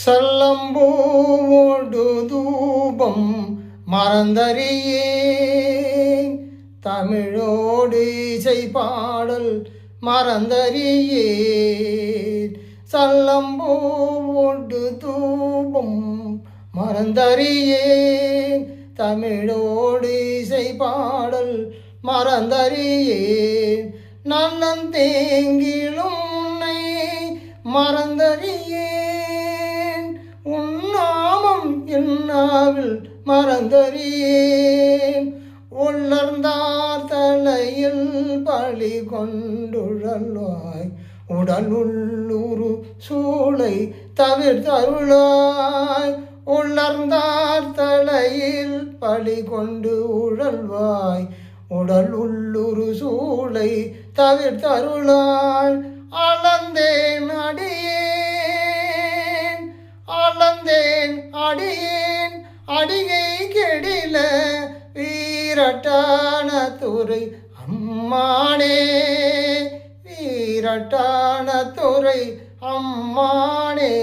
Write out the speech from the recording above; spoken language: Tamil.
சல்லம்பூவோடு தூபம் மறந்தறியேன், தமிழோடு இசை பாடல் மறந்தறியேன். சல்லம்பூவோடு தூபம் மறந்தறியேன், தமிழோடு இசை பாடல் மறந்தறியேன். நன்னந்தேங்கிலும் உன்னை மறந்தறியேன், உன்னாமம் என்னாவில் மறந்தறியேன். உள்ளர்ந்தார் தலையில் பழி கொண்டுழல்வாய், உடலுள்ளூரு சூளை தவிர்த்தருளாய். உள்ளர்ந்தார் தலையில் பழி கொண்டு உழல்வாய், உடலுள்ளூரு சூளை தவிர்த்தருளாய். அளந்தேன் அடியேன், அளந்தேன் அடியேன், அடிகை கெடில வீரட்டான துறை அம்மானே, வீரட்டான துறை அம்மானே.